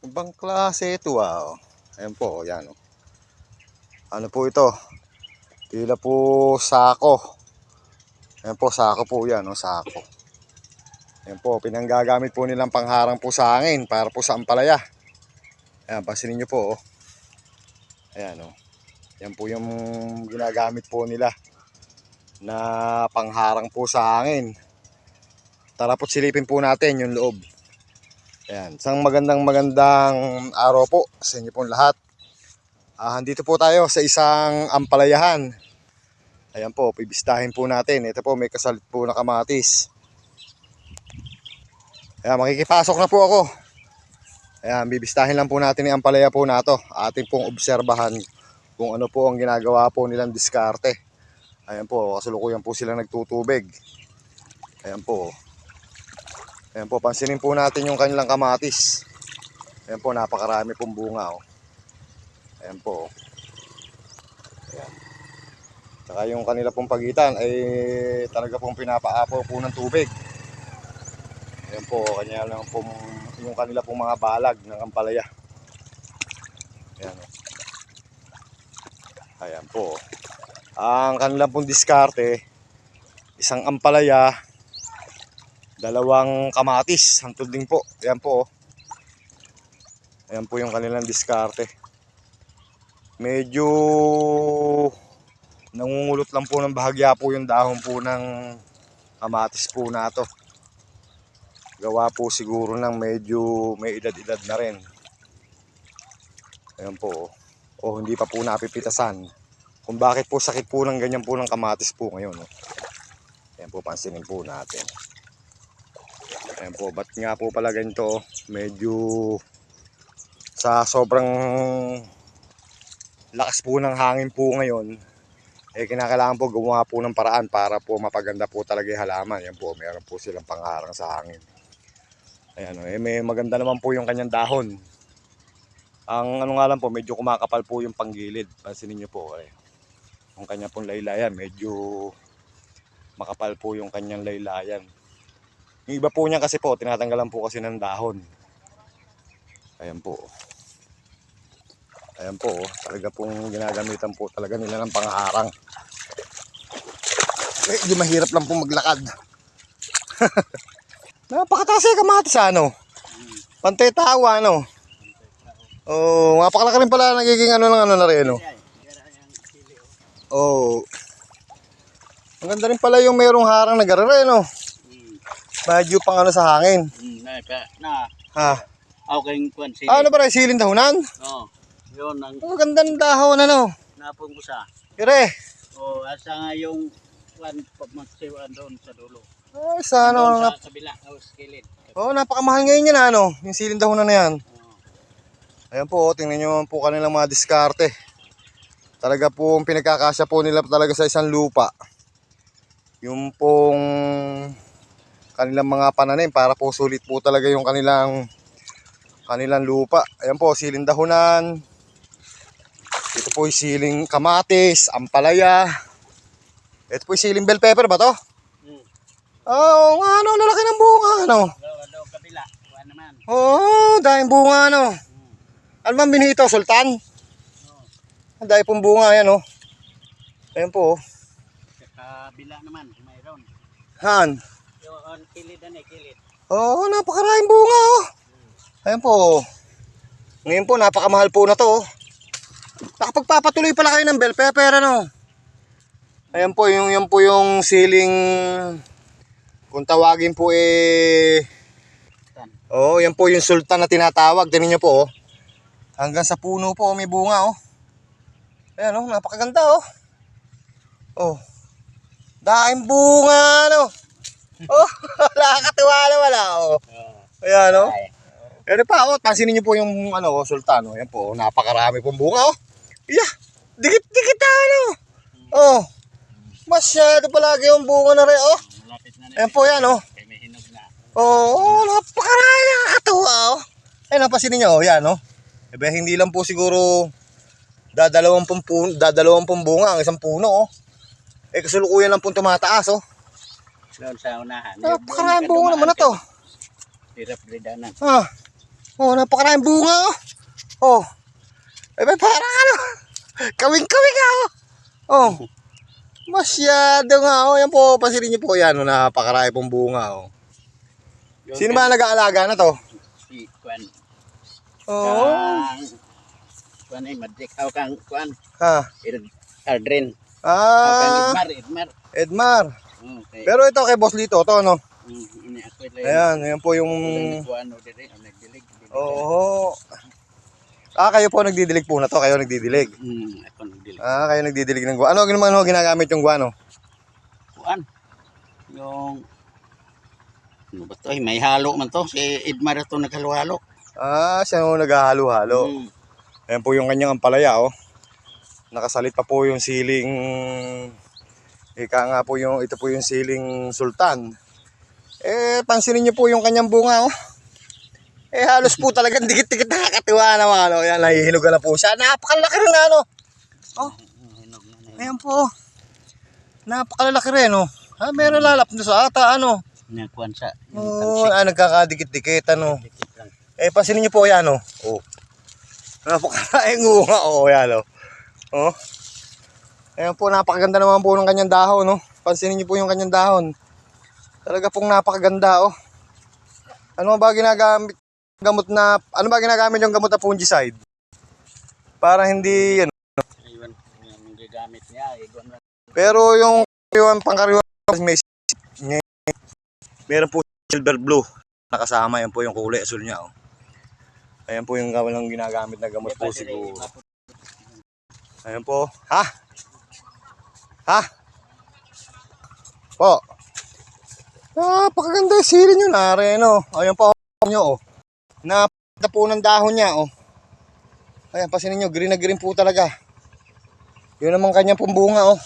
Ibang klase ito ah. Ayan po, yan. Ano po ito? Tila po sako. Ayan po, sako po yan, sako. Ayan po, pinanggagamit po nilang pangharang po sa hangin para po sa ampalaya. Ayan, pansinin nyo po. Ayan yan po yung ginagamit po nila na pangharang po sa hangin. Tara po silipin po natin yung loob. Ayan, isang magandang araw po sa inyo pong lahat. Andito po tayo sa isang ampalayahan. Ayan po, pibistahin po natin. Ito po, may kasalit po na kamatis. Ayan, makikipasok na po ako. Ayan, bibistahin lang po natin yung ampalaya po na to. Atin pong obserbahan kung ano po ang ginagawa po nilang diskarte. Ayan po, kasulukuyan po sila nagtutubig. Ayan po. Ayan po, pansinin po natin yung kanilang kamatis. Ayan po, napakarami pong bunga. Ayan po. Ayan. Saka yung kanila pong pagitan ay talaga pong pinapaapaw po ng tubig. Ayan po, kanya lang po yung kanila pong mga balag ng ampalaya. Ayan. Ayan po. Ang kanilang pong diskarte, isang ampalaya, dalawang kamatis, hantod din po. Ayan po. Ayan po yung kanilang diskarte. Medyo nangungulot lang po ng bahagya po yung dahon po ng kamatis po na to. Gawa po siguro ng medyo may edad-edad na rin. Ayan po. O hindi pa po napipitasan. Kung bakit po sakit po ng ganyan po ng kamatis po ngayon. Ayan po, pansinin po natin. Ayan po, ba't nga po pala ganito? Medyo sa sobrang lakas po ng hangin po ngayon, kinakailangan po gumawa po ng paraan para po mapaganda po talaga yung halaman. Ayan po, meron po silang pangharang sa hangin. Ayan may maganda naman po yung kanyang dahon. Ang ano nga lang po, medyo kumakapal po yung panggilid. Pansinin nyo po, yung kanya pong laylayan, medyo makapal po yung kanyang laylayan. Yung iba po niya kasi po, tinatanggalan po kasi ng dahon. Ayan po. Ayan po, talaga pong ginagamitan po talaga nila ng pangharang. Medyo mahirap lang pong maglakad. Napakataas yung kamatis Pantay tawa Oh, napakalaki rin pala nagiging na rin Oh. Ang ganda rin pala yung mayroong harang na garara Medyo pang sa hangin. Ha. Okay, kuan sili. Ano ba rin silin dahunan? Oo. Yun ang ganda ng dahon napong ko sa. Kire. Oh, asa nga yung kuan pagmagsiwan doon sa dulo. Oh, sa sa kabila, skillet. Napakamahal ngayon yan yung silin dahunan na yan. Ayan po, tingnan nyo po kanilang mga diskarte. Talaga po pinagkakasya po nila talaga sa isang lupa. Yung pong kanilang mga pananim para po sulit po talaga yung kanilang lupa. Ayan po, siling dahunan. Ito po yung siling kamatis, ampalaya. Ito po yung siling bell pepper ba to? Lalaki ng bunga Kabila, kuan naman. Dahil bunga Ano man binito, sultan? Ang dahil pong bunga yan Ayan po Sa kabila naman, mayroon. Han? Yung kilid kilid. Napakaraming bunga Ayan po. Ngayon po, napakamahal po na to Nakapagpapatuloy pala kayo ng bell pepper Ayan po, yan po yung siling, kung tawagin po yan po yung sultan na tinatawag. Tingnan nyo po hanggang sa puno po may bunga Ayan napakaganda Daing bunga nakakatuwa naman Ayan Pero pa pansinin nyo po yung sultan Ayan po, napakarami pong bunga Yeah, dikit-dikit masyado palagi yung bunga na rin Ayan po yan May hinog na. napakarami, nakakatuwa Ayan, napansinin nyo yan hindi lang po siguro dadalawang pong bunga ang isang puno kasulukuyan lang pong tumataas Doon sa unahan. Napakaraming bunga naman na to Hirap ridanan. Oh, napakaraming bunga, oh. Oh. Eh, may parang ano. Kawing-kawing nga, oh. Oh. Masyado nga, oh. Yan po, pansinin niyo po yan, oh. Napakarami pong bunga, oh. Sino ba nag-aalaga na to? Si Kwan. Oo. Kwan ay Madrik. Aw kang Kwan. Ha? Aldrin. Aw kang Ah, Edmar. Edmar. Okay. Pero ito kay Boss Lito, to, no? Ini ako ito. Ayan po yung... Kuan o dire, ang nagdilig. Oo. Ah, kayo po nagdidilig po na to, kayo nagdidilig. Ako nagdilig. Ah, kayo nagdidilig ng guano. Ano naman ho ginagamit yung guano? Kuan. Yung ano ba to? Ay, may halo man to. Si Edmar ito naghalo-halo. Ah, siya ho naghahalo-halo. Ayan po yung kanyang ampalaya, oh. Nakasalit pa po yung siling... Ika nga po yung, ito po yung siling sultan. Eh, pansinin nyo po yung kanyang bunga, oh. Eh, halos po talagang dikit-dikit nakakatiwa naman, oh. Ayan, nahihinugan na po siya. Napakalaki rin na, ano. Oh, ayan po. Napakalaki rin, oh. Ah, meron lalap na sa ata, ano. Kuan sa. Oh, nagkakadikit-dikit, ano. Eh, pansinin nyo po yan, oh. Oh. Napakalaing bunga, oh, yan, oh. Oh. Ayan po, napakaganda naman po ng kanyang dahon, no? Pansinin niyo po yung kanyang dahon. Talaga pong napakaganda, oh. Ano ba ginagamit ano ba ginagamit yung gamot na fungicide? Para hindi, ano. Ayun, yung gagamit niya. Pero yung pangkaraniwan, meron po silver blue. Nakasama, yan po yung kulay asul niya, oh. Ayan po yung ginagamit na gamot po siguro. Ayan po. Ha? Ha? Po. Napakaganda yung sili nyo na rin, oh. Ayan po nyo, oh. Napakaganda po ng dahon niya, oh. Ayan, pasinin nyo, green na green po talaga. Yun naman kanyang pumbunga, oh.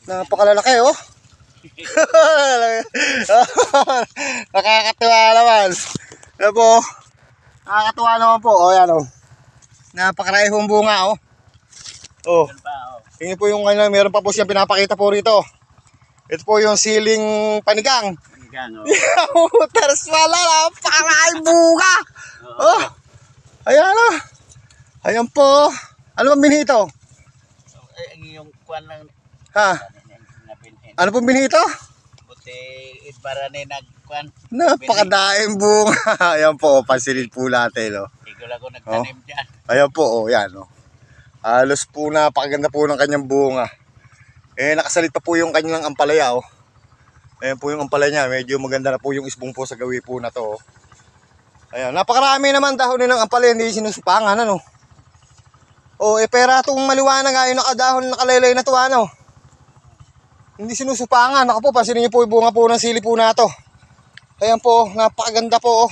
Napakalalaki, oh. Nakakatuwa naman. Ayan po. Nakakatuwa naman po, oh, yan, oh. Napakarami pong bunga, oh. Oh. Tingnan po yung kanya, meron pa po siyang pinapakita po rito. Ito po yung siling panigang. Panigang, oh. Teres wala, napakaraming bunga. Oh. Ayan, oh. Ayan po. Ano bang binhi ito? Yung kuan lang. Ha? Ano pong binhi ito? Buti Edmar ni nagkuan. Napakadaing bunga. Ayan po, pansinin po natin, oh. Ikaw lang ko nagtanim dyan. Ayan po, oh, yan, oh. Halos po napakaganda po ng kanyang bunga. Eh, nakasalit pa po yung kanyang ampalaya, oh. Ayan po yung ampalaya niya. Medyo maganda na po yung isbong po sa gawi po na to, oh. Ayan, napakarami naman dahon ng ampalaya. Hindi sinusupangan, ano. Oh, eh, pera itong maliwanag, ay nakadahon, nakalaylay na to, ano. Hindi sinusupangan. Ako po, pansinin niyo po yung bunga po ng sili po na to. Ayan po, napakaganda po, oh.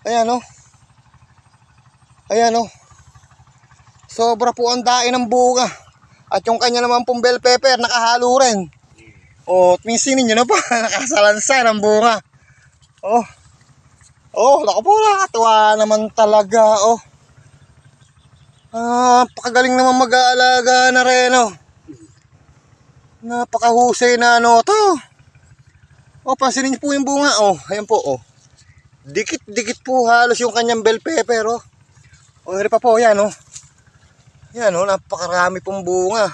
Ayan, oh. Ayan, oh. Sobra po ang dain ng bunga. At yung kanya naman pong bell pepper, nakahalo rin. O, pinsinin nyo na po, nakasalansa ng bunga. Oh. Oh, naku po, nakakatuwa naman talaga, oh. Napakagaling naman mag-aalaga na rin, oh. Napakahusay na ano to. Oh, pansinin nyo po yung bunga, oh. Ayan po, oh. Dikit-dikit po halos yung kanyang bell pepper, oh. O, hindi pa po, yan, oh. Yan, oh, napakarami pong bunga.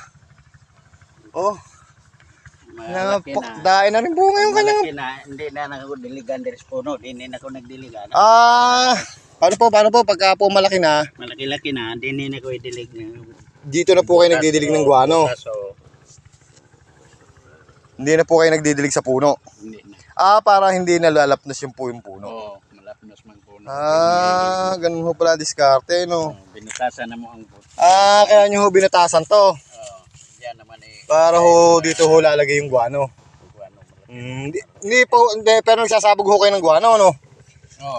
Oh, napakadain na rin bunga yung kanyang... Hindi na nakadiligan dari sa puno. Hindi na ako nagdiligan. Paano po, pagka po malaki na, Malaki-laki na, hindi na ako idilig na. dito na po kayo nagdidilig ng guano. Hindi na po kayo nagdidilig sa puno. Hindi na. Para hindi nalalapnas yung po yung puno. Oo, malapnos man puno. Ganun ho pala diskarte, no? Binutasan na mo ang puno. Kaya nyo ho binatasan to. Yan naman eh. Para ho dito ho lalagay yung guano. Hindi po, pero nagsasabog ho kayo ng guano, no?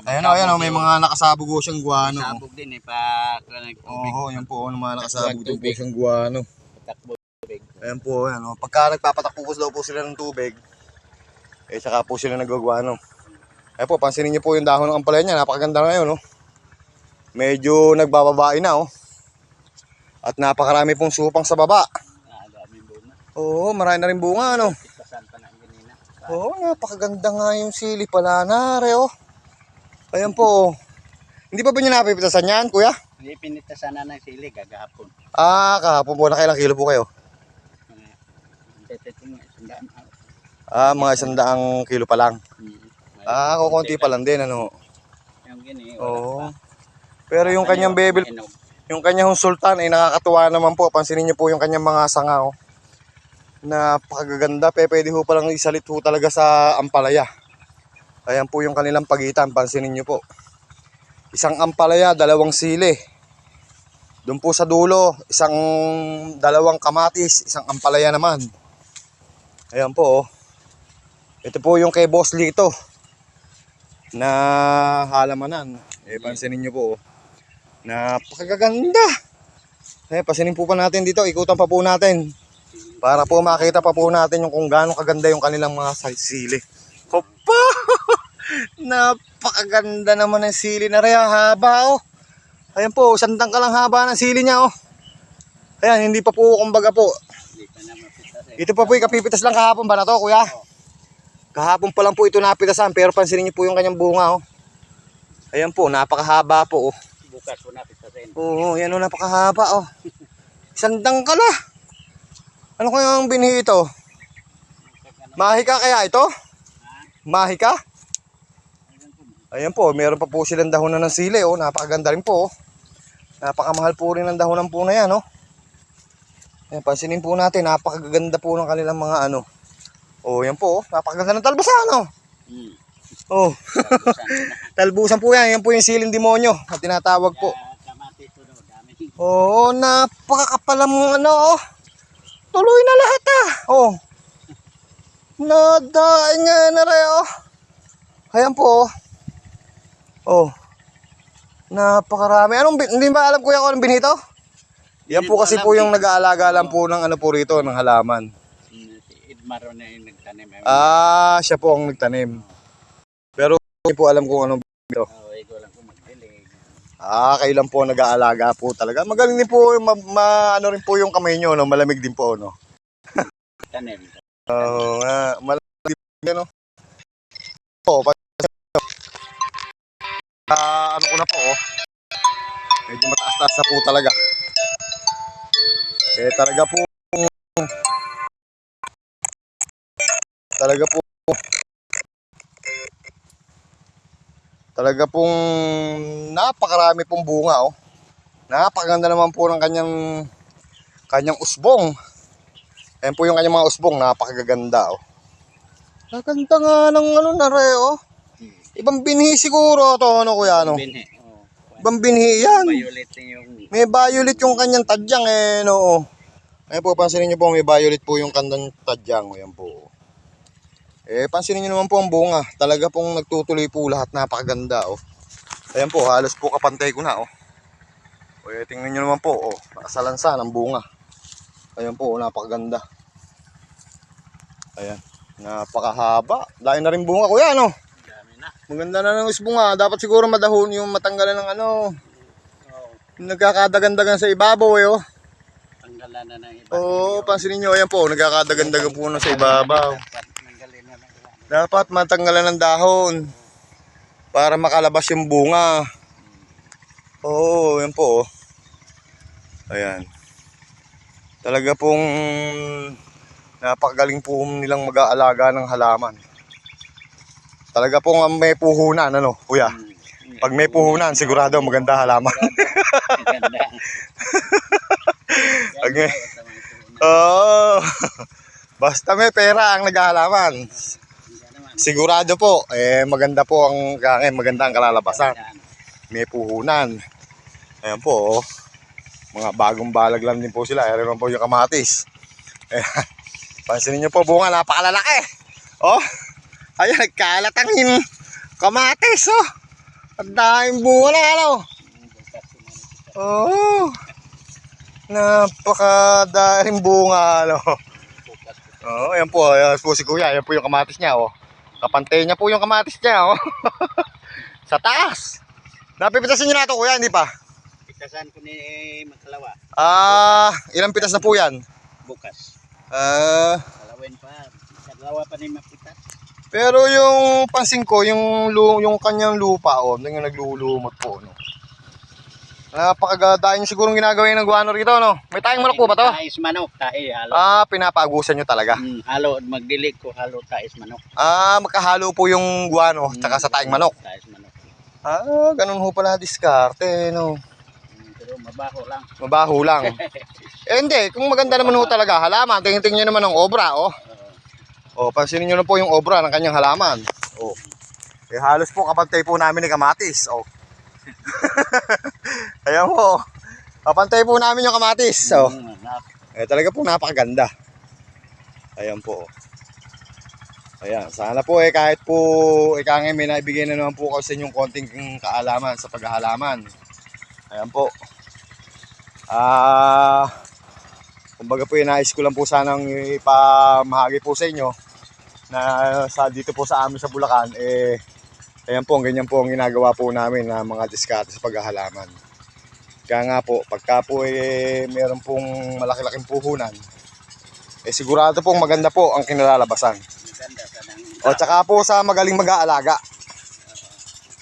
Ayan, may mga nakasabog ho siyang guano. Sabog din eh, pa nagtubig. Oo, yan po, mga nakasabog din po siyang guano. Takbo tubig. Ayan po, ayan, oh. Pagka nagpapatakpos daw po sila ng tubig, eh saka po sila nagwagwano. Ayan po, pansinin niyo po yung dahon ng ampalaya niya, napakaganda na yun, oh. Medyo nagbababae na, oh. At napakarami pong supang sa baba. Oo, marami na rin bunga, ano. Oo, napakaganda nga yung sili pala na, oh. Ayan po, oh. Hindi pa ba niyo napipitasan yan, kuya? Hindi pinita sana ng sili gagahapon. Ah, kahapon po. Nakailang kilo po kayo? Detiting sandaan. Mga 100 kilo pa lang. Kukunti pa lang din, ano. Yung gini, Oo. Pero yung kanyang bebel, yung kanyang sultan ay nakakatuwa naman po. Pansinin niyo po yung kanyang mga sanga, oh. Napakaganda. Pwede ho palang isalit ho talaga sa ampalaya. Ayan po yung kanilang pagitan. Pansinin niyo po. Isang ampalaya, dalawang sili. Doon po sa dulo, dalawang kamatis, isang ampalaya naman. Ayan po, oh. Ito po yung kay Boss Lito na halamanan. Pansinin nyo po, oh. Napakaganda. Pansinin po pa natin dito. Ikutan pa po natin. Para po makita pa po natin yung kung gaano kaganda yung kanilang mga sili. Hopa! Napakaganda naman ng sili na rin. Haba, oh. Ayan po, sandang ka lang haba ng sili niya, oh. Ayan, hindi pa po, kumbaga po. Ito pa po, kapipitas lang kahapon ba na to, kuya? Kahapon pa lang po ito napitasan, pero pansinin niyo po yung kanyang bunga, oh. Ayan po, napakahaba po, oh. Bukas po napitasin. Oo, yan, oh, napakahaba, oh. Sandang ka na. Ano kaya ang binhi ito? Mahika kaya ito? Mahika? Ayan po, meron pa po silang dahonan ng sili, oh. Napakaganda rin po, oh. Napakamahal po rin ang dahonan po na yan, oh. Ayan, pansinin po natin, napakaganda po ng kanilang mga ano. Oh, yan po, oh. Napakaganda ng talbasan, oh. Oh. Talbusan po yan, yan po yung siling demonyo na tinatawag po. Oo, napakakapal mo ano, oh. Tuloy na lahat, ah. Oh. Nadaing nga na rin, oh. Ayan po, oh. Oh. Napakarami. Hindi ba alam kuya ko anong binhito? Yan po kasi po yung nag-aalaga lang po ng ano po rito, ng halaman. Si Idmar na yung nagtanim. Siya po ang nagtanim. Pero hindi po alam kung anong binhito. Ikaw lang po magdilig. Kayo lang po nag-aalaga po talaga. Magaling din po, ano rin po yung kamay nyo, no? Malamig din po, no? Tanim. Oo, malamig din, no? Oo, ano ko na po, oh. Medyo mataas-taas na po talaga. Talaga po, talaga pong napakarami pong bunga, oh. Napakaganda naman po ng kanyang usbong. Ayan po yung kanyang mga usbong, napakaganda, oh. Nakaganda nga ng ano na re, oh. Ibang binhi siguro to, ano kuya, ano? Ibang binhi yan. May violet yung kanyang tadyang, no. Ayan po, pansinin nyo po, may violet po yung kanyang tadyang. Ayan po. Pansinin nyo naman po ang bunga. Talaga pong nagtutuloy po lahat, napakaganda, oh. Ayan po, halos po kapantay ko na, oh. Tingnan nyo naman po, oh. Nakasalansan ang bunga. Ayan po, napakaganda. Ayan, napakahaba. Dahil na rin bunga, kuya, ano? Maganda na ng bunga. Dapat siguro madahon yung matanggalan ng ano. Nagkakadagandagan sa ibabaw, oh. Tanggalan na ng iba. Oo, pansinin nyo, ayan po, nagkakadagandagan po na sa ibabaw. Dapat matanggalan ng dahon para makalabas yung bunga. Oo, ayan po, oh. Ayan. Talaga pong napakagaling po nilang mag-aalaga ng halaman. Talaga pong may puhunan, ano, kuya? Pag may puhunan, sigurado maganda halaman. Okay. Basta may pera ang naghahalaman. Sigurado po, maganda po maganda ang kalalabasan. May puhunan. Ayan po, oh. Mga bagong balag lang din po sila. Ayan naman po yung kamatis. Pansinin nyo po, bunga, napakalalaki. Oh, ayan, nagkalatang yung kamatis, oh. Ang daming bunga na, ano. Oh, napakadaing bunga, ano. Oh, ayan po si kuya, ayan po yung kamatis niya, oh. Kapantay niya po yung kamatis niya, oh. Sa taas. Napipitasin niyo na ito, kuya, hindi pa? Pitasan ko ni Makalawa. Ilang pitas na po yan? Bukas. Ah, Kalawin pa. Makalawa pa ni mapitas. Pero yung pansin ko, yung kanyang lupa, oh, yung naglulumot po, no. Napakaganda yung sigurong ginagawa ng guano rito, no. May tayong manok po ba to? Tais manok, halo. Pinapagusan nyo talaga. Halo, magdilig ko, halo tais manok. Magkahalo po yung guano, tsaka sa tayong manok. Tais manok. Ganun ho pala diskarte, no. Pero mabaho lang. Mabaho lang. Hindi, kung maganda naman ho talaga, halaman, tingin-tingin nyo naman ng obra, oh. Pansinin nyo na po yung obra ng kanyang halaman. Halos po kapantay po namin ni kamatis, Ayan po. Kapantay po namin yung kamatis, talaga po napakaganda. Ayan po. Ayan, sana po kahit po ngayon may naibigay na naman po kasi inyong konting kaalaman sa paghahalaman. Ayan po. Kumbaga po nais ko lang po sanang ipamahagi po sa inyo na dito po sa amin sa Bulacan, ayan po, ganyan po ang ginagawa po namin na mga diskarte sa paghahalaman. Kaya nga po, pagka po meron pong malaki-laking puhunan, sigurado pong maganda po ang kinalalabasan. Tsaka po sa magaling mag-aalaga.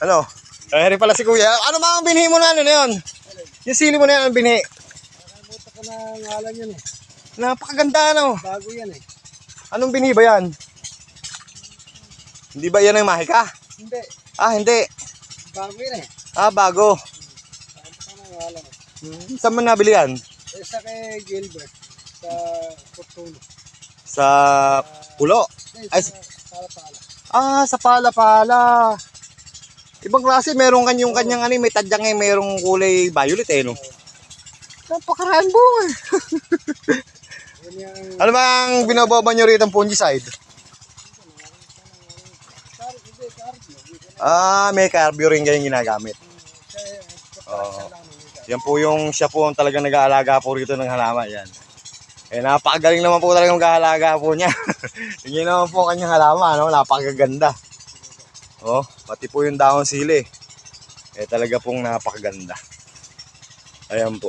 Ano? Rin pala si Kuya. Ano ba ang binhi mo na ano na yun? Yung sili mo na yan, ang binhi. Nakalimutan ko na ngalan yan Napakaganda, ano? Bago yan Anong binhi ba yan? Hindi ba yan ang mahika? Hindi. Hindi. Bago yan Bago. Nakalimutan ko na ngalan Saan man nabili yan? Isa kay Gilbert. Sa Fortuno. Sa Pulo. Ay, Sa Palapala. Sa Palapala. Ibang klase, meron kanyang may tadyang merong kulay violet, no? Napakaraan bunga. Yan yung... Ano bang binaboba nyo rito ang fungicide? May carbo rin kayong ginagamit. Yan po siya po ang talagang nag-aalaga po rito ng halaman. Yan. Napakagaling naman po talagang mag-aalaga po niya. Tingnan naman po ang kanyang halaman, no? Napakaganda. Pati po yung dahon sili. Talaga pong napakaganda. Ayan po.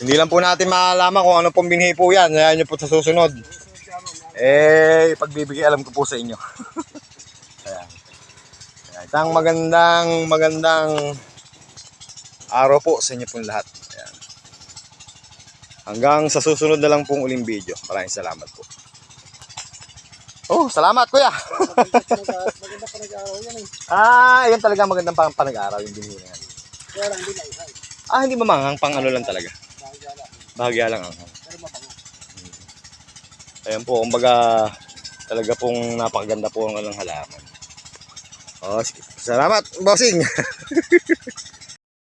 Hindi lang po natin malalaman kung ano pong binhi po yan. Ayan nyo po sa susunod. Pagbibigay alam ko po sa inyo. Ayan. Isang magandang araw po sa inyo pong lahat. Ayan. Hanggang sa susunod na lang pong uling video. Maraming salamat po. Salamat Kuya. Maganda pa nag-araw yan Yan talaga magandang panag-araw yung binhi na yan. Kaya lang hindi lang Hindi mamanghang, pang ano lang talaga. Bahagya lang ang. Pero mabango. Ayan po, kumbaga talaga pong napakaganda po ang halaman. Sige. Salamat, bossing.